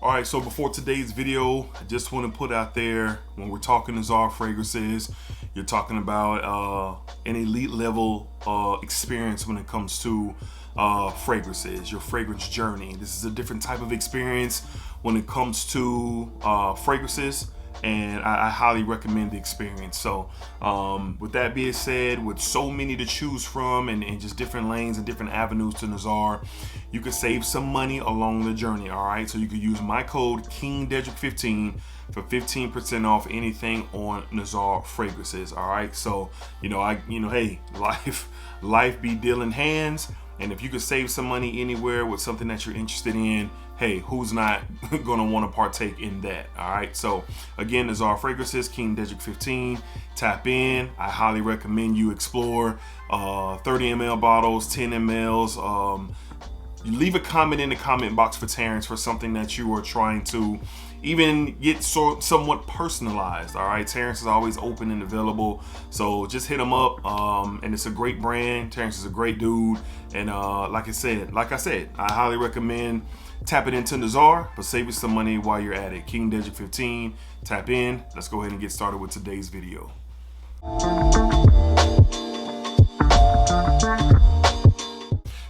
All right, so before today's video, I just want to put out there, when we're talking Nazar fragrances, you're talking about an elite level experience when it comes to fragrances, your fragrance journey. This is a different type of experience when it comes to fragrances, and I highly recommend the experience. So with that being said, with so many to choose from and just different lanes and different avenues to Nazar, you can save some money along the journey. All right, so you can use my code DEDRICK15 for 15% off anything on Nazar fragrances. All right, so hey, life be dealing hands, and if you could save some money anywhere with something that you're interested in, hey, who's not gonna want to partake in that? All right, so again, Nazar fragrances, DEDRICK15. Tap in. I highly recommend you explore 30 ml bottles, 10 mls. You leave a comment in the comment box for Terrence for something that you are trying to even get somewhat personalized. All right, Terrence is always open and available, so just hit him up. And it's a great brand. Terrence is a great dude, and like I said, I highly recommend tapping into Nazar, but save you some money while you're at it. DEDRICK15. Tap in. Let's go ahead and get started with today's video.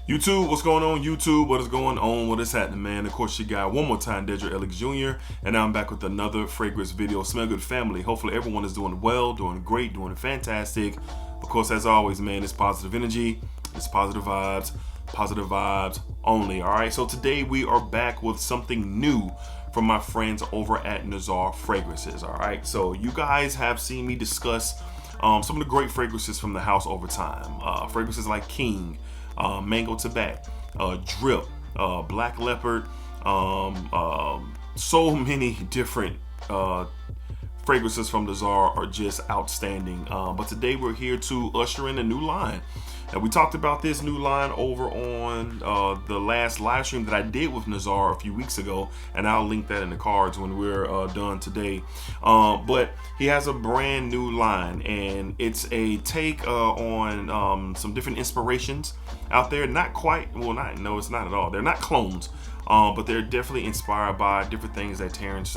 YouTube, what's going on? YouTube, what is going on? What is happening, man? Of course, you got one more time, DEDRICKHICKSJR, and now I'm back with another fragrance video. Smell good, family. Hopefully everyone is doing well, doing great, doing fantastic. Of course, as always, man, it's positive energy, it's positive vibes only. All right, so today we are back with something new from my friends over at Nazar fragrances. All right, so you guys have seen me discuss some of the great fragrances from the house over time. Fragrances like King, Mango Tobacco, Drip, Black Leopard, so many different fragrances from Nazar are just outstanding. But today we're here to usher in a new line. And we talked about this new line over on the last live stream that I did with Nazar a few weeks ago, and I'll link that in the cards when we're done today. But he has a brand new line, and it's a take on some different inspirations out there. Not quite, no, it's not at all. They're not clones, but they're definitely inspired by different things that Terrence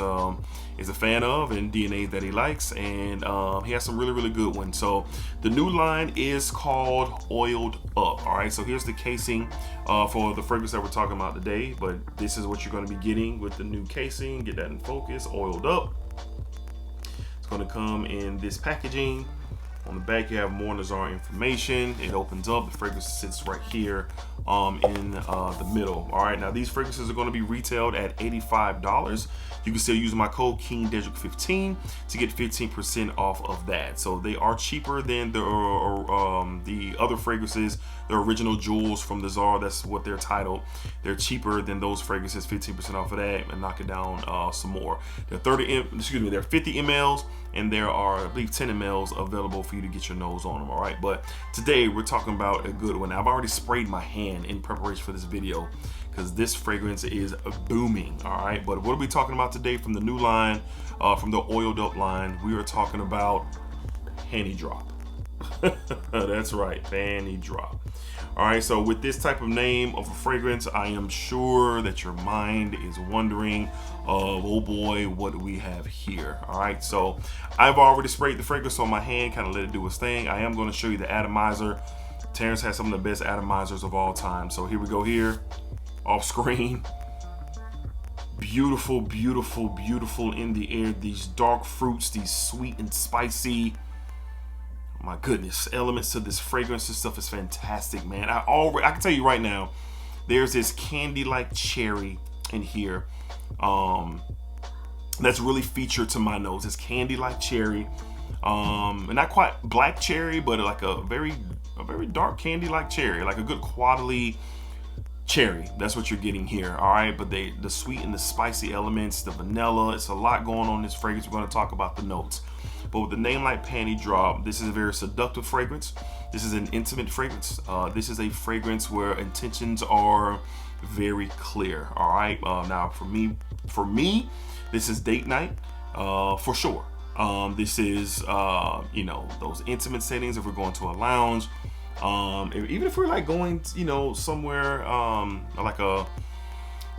is a fan of and DNA that he likes, and he has some really good ones. So the new line is called Oiled Up. All right, so here's the casing for the fragrance that we're talking about today, but this is what you're going to be getting with the new casing. Get that in focus. Oiled Up. It's going to come in this packaging. On the back, you have more Nazar information. It opens up. The fragrance sits right here in the middle. All right, now these fragrances are going to be retailed at $85. You can still use my code DEDRICK15 to get 15% off of that. So they are cheaper than the other fragrances, the original jewels from Nazar. That's what they're titled. They're cheaper than those fragrances, 15% off of that, and knock it down some more. They're 50 mls, and there are, I believe, 10 mls available for you to get your nose on them. All right, but today we're talking about a good one. I've already sprayed my hand in preparation for this video because this fragrance is booming. All right, but what are we talking about today from the new line, from the Oiled Up line? We are talking about Panty Drop. That's right, Panty Drop. All right, so with this type of name of a fragrance, I am sure that your mind is wondering, oh boy, what do we have here? All right, so I've already sprayed the fragrance on my hand, kind of let it do its thing. I am going to show you the atomizer. Terrence has some of the best atomizers of all time. So here we go here, off screen. Beautiful in the air. These dark fruits, these sweet and spicy, my goodness, elements to this fragrance. This stuff is fantastic, man. I can tell you right now, there's this candy-like cherry in here that's really featured to my nose. It's candy-like cherry, and not quite black cherry, but like a very dark candy-like cherry, like a good quality cherry. That's what you're getting here. All right, but the sweet and the spicy elements, the vanilla, it's a lot going on in this fragrance. We're going to talk about the notes. But with the name like Panty Drop, this is a very seductive fragrance. This is an intimate fragrance. This is a fragrance where intentions are very clear. All right. Now for me, this is date night for sure. This is those intimate settings. If we're going to a lounge, even if we're like going somewhere like a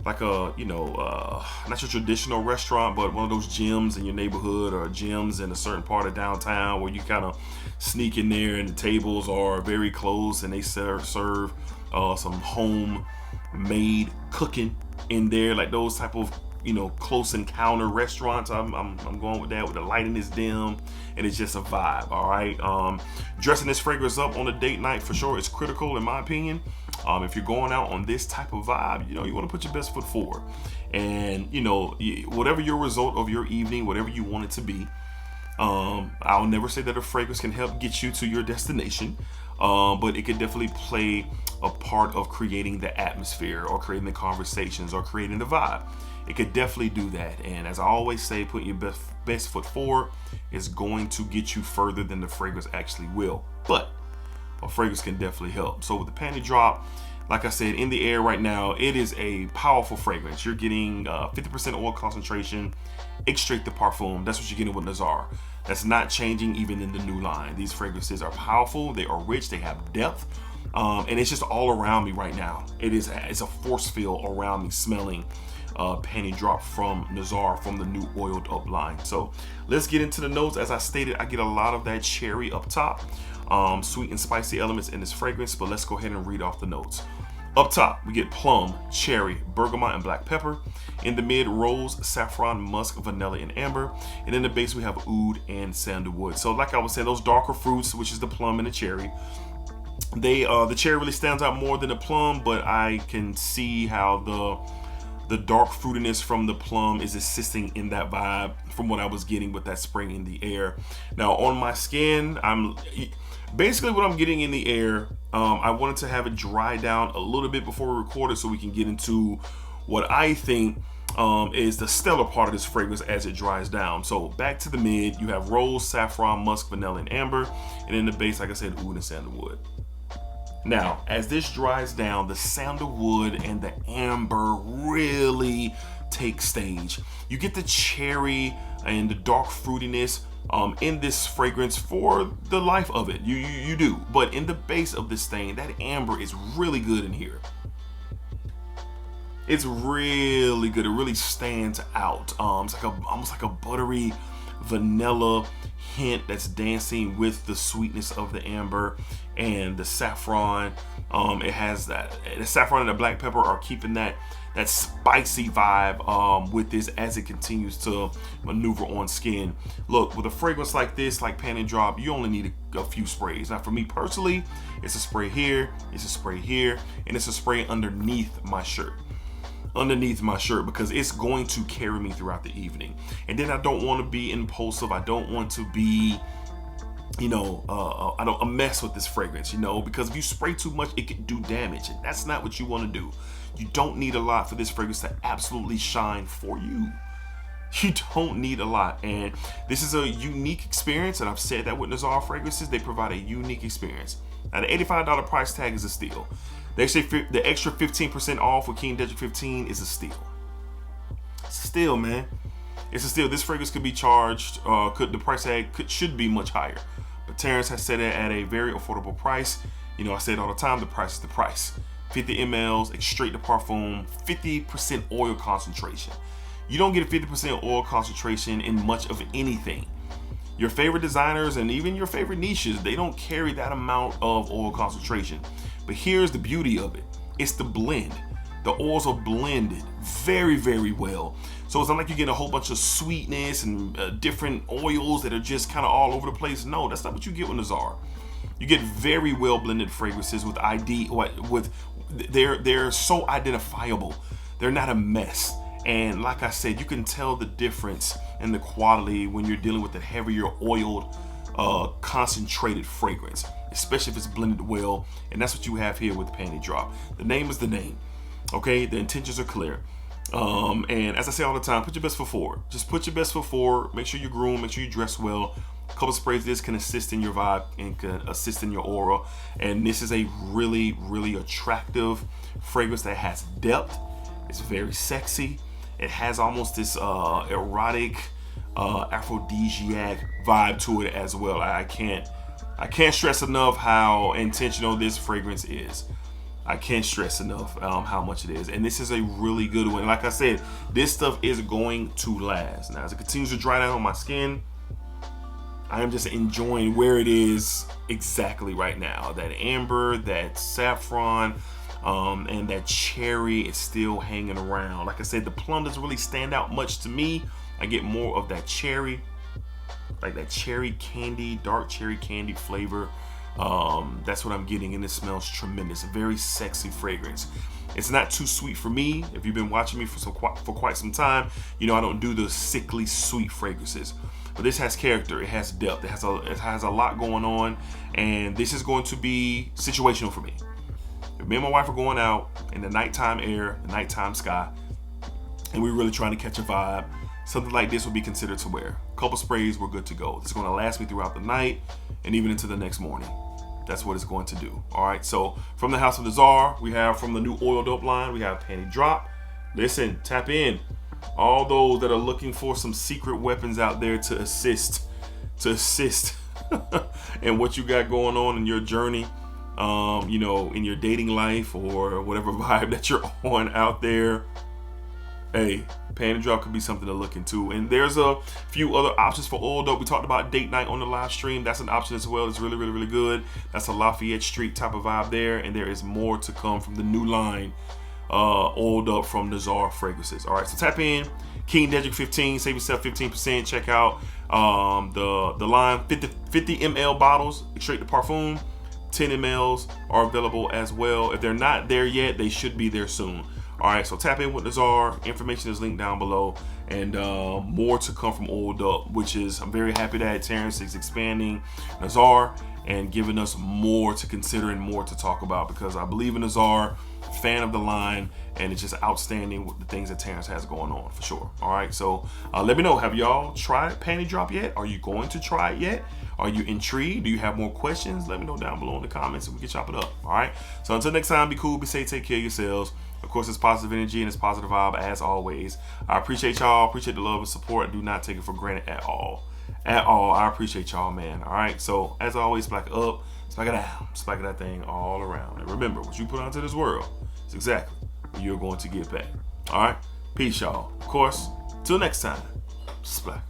like a, not your traditional restaurant, but one of those gyms in your neighborhood or gyms in a certain part of downtown where you kind of sneak in there and the tables are very close and they serve some homemade cooking in there, like those type of close encounter restaurants. I'm going with that, with the lighting is dim and it's just a vibe. All right. Dressing this fragrance up on a date night for sure is critical in my opinion. If you're going out on this type of vibe, you want to put your best foot forward, and whatever your result of your evening, whatever you want it to be. I'll never say that a fragrance can help get you to your destination, but it could definitely play a part of creating the atmosphere or creating the conversations or creating the vibe. It could definitely do that. And as I always say, putting your best foot forward is going to get you further than the fragrance actually will. But a fragrance can definitely help. So with the Panty Drop, like I said, in the air right now, it is a powerful fragrance. You're getting 50% oil concentration, extrait de parfum. That's what you're getting with Nazar. That's not changing even in the new line. These fragrances are powerful, they are rich, they have depth, and it's just all around me right now. It's a force field around me smelling Panty Drop from Nazar, from the new oiled up line. So let's get into the notes. As I stated, I get a lot of that cherry up top, sweet and spicy elements in this fragrance, but let's go ahead and read off the notes. Up top, we get plum, cherry, bergamot, and black pepper. In the mid, rose, saffron, musk, vanilla, and amber. And in the base, we have oud and sandalwood. So like I was saying, those darker fruits, which is the plum and the cherry, the cherry really stands out more than the plum, but I can see how the dark fruitiness from the plum is assisting in that vibe from what I was getting with that spring in the air. Now on my skin, basically what I'm getting in the air, I wanted to have it dry down a little bit before we record it so we can get into what I think is the stellar part of this fragrance as it dries down. So back to the mid, you have rose, saffron, musk, vanilla, and amber. And in the base, like I said, oud and sandalwood. Now, as this dries down, the sandalwood and the amber really take stage. You get the cherry and the dark fruitiness in this fragrance for the life of it. You do. But in the base of this thing, that amber is really good in here. It's really good. It really stands out. It's like almost like a buttery vanilla hint that's dancing with the sweetness of the amber and the saffron. It has that, the saffron and the black pepper are keeping that spicy vibe with this as it continues to maneuver on skin. Look, with a fragrance like this, like Panty Drop, you only need a few sprays. Now for me personally, it's a spray here, it's a spray here, and it's a spray underneath my shirt. Because it's going to carry me throughout the evening. And then I don't want to be impulsive. I don't want to be, I don't mess with this fragrance, because if you spray too much, it can do damage. And that's not what you want to do. You don't need a lot for this fragrance to absolutely shine for you. You don't need a lot. And this is a unique experience. And I've said that with Nazar fragrances, they provide a unique experience. Now the $85 price tag is a steal. The extra 15% off with King Dedrick 15 is a steal. It's a steal, man. It's a steal. This fragrance could be charged, the price tag should be much higher. But Terrence has set it at a very affordable price. I say it all the time, the price is the price. 50 mLs, extrait de parfum, 50% oil concentration. You don't get a 50% oil concentration in much of anything. Your favorite designers and even your favorite niches, they don't carry that amount of oil concentration. But here's the beauty of it. It's the blend. The oils are blended very, very well. So it's not like you get a whole bunch of sweetness and different oils that are just kind of all over the place. No, that's not what you get with Nazar. You get very well blended fragrances they're so identifiable. They're not a mess. And like I said, you can tell the difference in the quality when you're dealing with a heavier oiled concentrated fragrance, especially if it's blended well. And that's what you have here with Panty Drop. The name is the name. Okay, the intentions are clear. And as I say all the time, put your best foot forward. Just put your best foot forward. Make sure you groom, make sure you dress well. A couple sprays of this can assist in your vibe and can assist in your aura. And this is a really, really attractive fragrance that has depth. It's very sexy. It has almost this erotic, aphrodisiac vibe to it as well. I can't stress enough how intentional this fragrance is. I can't stress enough how much it is. And this is a really good one. Like I said, this stuff is going to last. Now, as it continues to dry down on my skin, I am just enjoying where it is exactly right now. That amber, that saffron, and that cherry is still hanging around. Like I said, the plum doesn't really stand out much to me. I get more of that cherry, like that cherry candy, dark cherry candy flavor. That's what I'm getting, and it smells tremendous. A very sexy fragrance. It's not too sweet for me. If you've been watching me for quite some time, you know I don't do the sickly sweet fragrances. But this has character, it has depth, it has a lot going on, and this is going to be situational for me. If me and my wife are going out in the nighttime air, the nighttime sky, and we're really trying to catch a vibe, something like this would be considered to wear. A couple sprays, we're good to go. It's going to last me throughout the night and even into the next morning. That's what it's going to do. All right, so from the House of Nazar, we have from the new oiled up line, we have Panty Drop. Listen, tap in. All those that are looking for some secret weapons out there to assist in what you got going on in your journey, you know, in your dating life or whatever vibe that you're on out there. Hey, Panty Drop could be something to look into. And there's a few other options for oiled up. We talked about date night on the live stream. That's an option as well. It's really, really, really good. That's a Lafayette Street type of vibe there. And there is more to come from the new line, oiled up from Nazar fragrances. All right, so tap in. King Dedrick 15, save yourself 15%. Check out the line 50 ml bottles, straight to parfum. 10 mls are available as well. If they're not there yet, they should be there soon. All right, so tap in with Nazar. Information is linked down below, and more to come from oiled up, which is, I'm very happy that Terrence is expanding Nazar and giving us more to consider and more to talk about, because I believe in Nazar, fan of the line, and it's just outstanding with the things that Terrence has going on for sure. All right, so let me know, have y'all tried Panty Drop yet? Are you going to try it yet? Are you intrigued? Do you have more questions? Let me know down below in the comments and we can chop it up. All right, so until next time, be cool, be safe, take care of yourselves. Of course, it's positive energy and it's positive vibe as always. I appreciate y'all, appreciate the love and support. I do not take it for granted at all. I appreciate y'all, man. All right, so as always, splack it up, splack it down, splack it that thing all around. And remember, what you put onto this world is exactly what you're going to get back. All right, peace, y'all. Of course, till next time, splack.